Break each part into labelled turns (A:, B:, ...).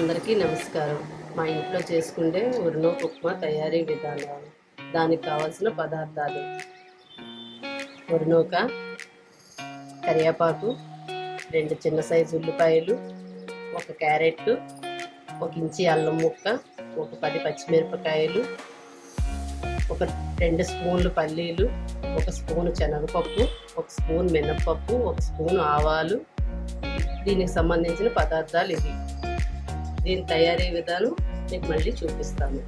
A: అందరికీ నమస్కారం. మా ఇంట్లో చేసుకునే ఉర్నోకు ఉప్మా తయారీ విధానాలు. దానికి కావాల్సిన పదార్థాలు: ఉర్నోక, కరివేపాకు, 2 చిన్న సైజు ఉల్లిపాయలు, 1 క్యారెట్, 1 ఇంచి అల్లం ముక్క, ఒక 10 పచ్చిమిరపకాయలు, ఒక 2 స్పూన్లు పల్లీలు, 1 స్పూను శనగపప్పు, 1 స్పూన్ మినప్పప్పు, 1 స్పూన్ ఆవాలు. దీనికి సంబంధించిన పదార్థాలు ఇవి. దీని తయారీ విధానం మీకు మళ్ళీ చూపిస్తాను.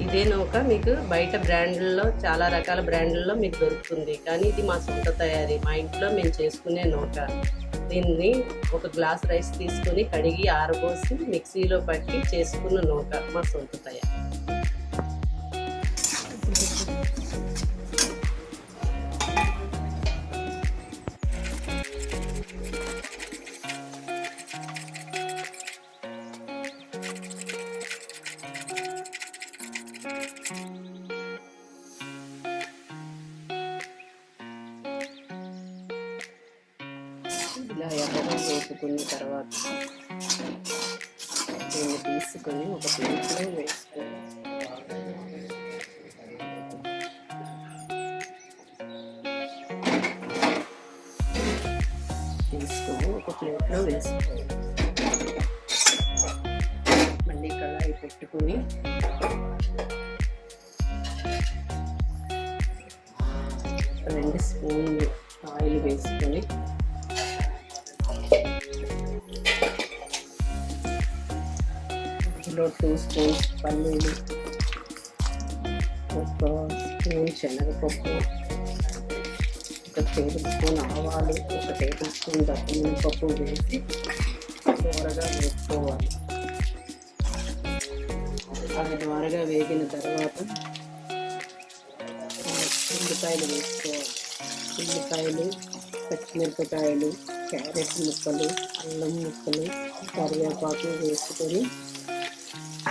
A: ఇదే నూక మీకు బయట బ్రాండ్లలో చాలా రకాల బ్రాండ్లలో మీకు దొరుకుతుంది, కానీ ఇది మా సొంత తయారీ. మా ఇంట్లో మేము చేసుకునే నూక. దీన్ని ఒక గ్లాస్ రైస్ తీసుకొని కడిగి ఆరబోసి మిక్సీలో పట్టి చేసుకున్న నూక మా సొంత తయారీ. ఇలా ఎర్రగా వేపుకున్న తర్వాత దీన్ని తీసుకొని ఒక ప్లేట్లో వేసుకోవాలి. మళ్ళీ కళాయి పెట్టుకుని రెండు స్పూన్లు ఆయిల్ వేసుకొని ఇందులో 2 స్పూన్స్ పల్లీలు, 1 స్పూన్ శనగపప్పు, 1 టేబుల్ స్పూన్ ఆవాలు, 1 టేబుల్ స్పూన్ మినపప్పు వేసి దోరగా వేసుకోవాలి. అవి దోరగా వేగిన తర్వాత ఉల్లిపాయలు వేసుకోవాలి. ఉల్లిపాయలు, పచ్చిమిరపకాయలు, క్యారెట్ ముక్కలు, అల్లం ముక్కలు, కరివేపాకు వేసుకొని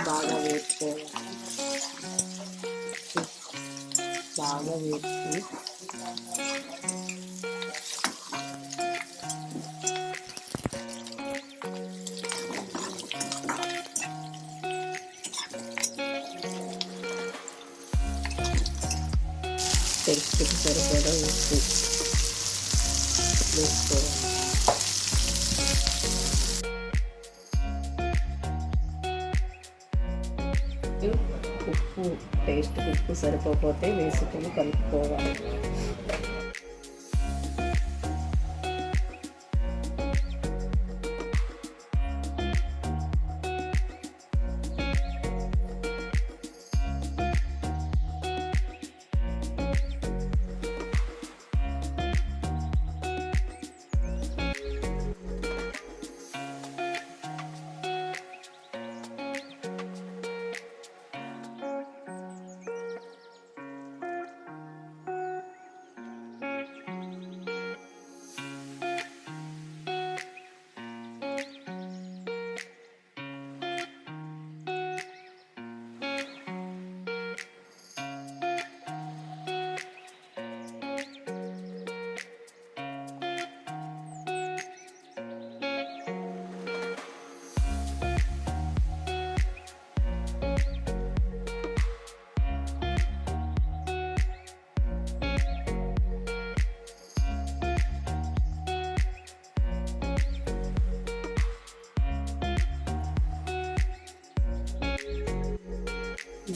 A: బాగా వేసుకోవాలి. బాగా వేసుకొని టేస్ట్కి సరిపడా ఉప్పు వేసుకోవాలి. ఉప్పు సరిపోతే వేసుకొని కలుపుకోవాలి.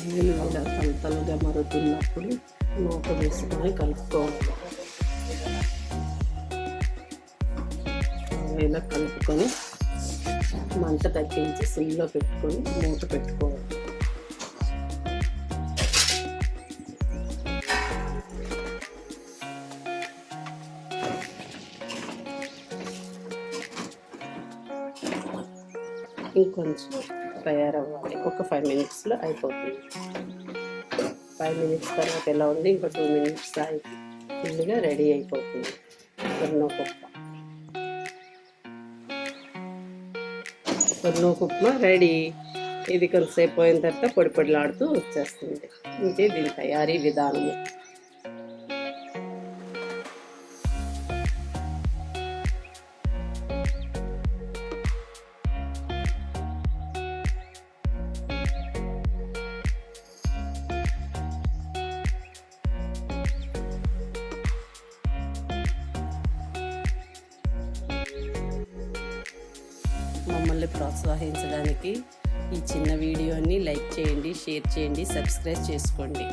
A: నీళ్ళు ఇలా తలతలుగా మరుగుతున్నప్పుడు నూక వేసుకొని కలుపుకోవాలి. ఇలా కలుపుకొని మంట తగ్గించి సిమ్లో పెట్టుకొని మూత పెట్టుకోవాలి. ఇంకొంచెం తయారవ్వాలి. ఒక 5 మినిట్స్లో అయిపోతుంది. 5 మినిట్స్ తర్వాత ఎలా ఉంది, ఇంకో 2 మినిట్స్ ఆగి ఫుల్గా రెడీ అయిపోతుంది ఉర్నోకు ఉప్మా రెడీ. ఇది కొంతసేపు పోయిన తర్వాత పొడి పొడిలాడుతూ వచ్చేస్తుంది. ఇంకే దీని తయారీ విధానము. మమ్మల్ని ప్రోత్సహించడానికి ఈ చిన్న వీడియోని లైక్ చేయండి, షేర్ చేయండి, సబ్స్క్రైబ్ చేసుకోండి.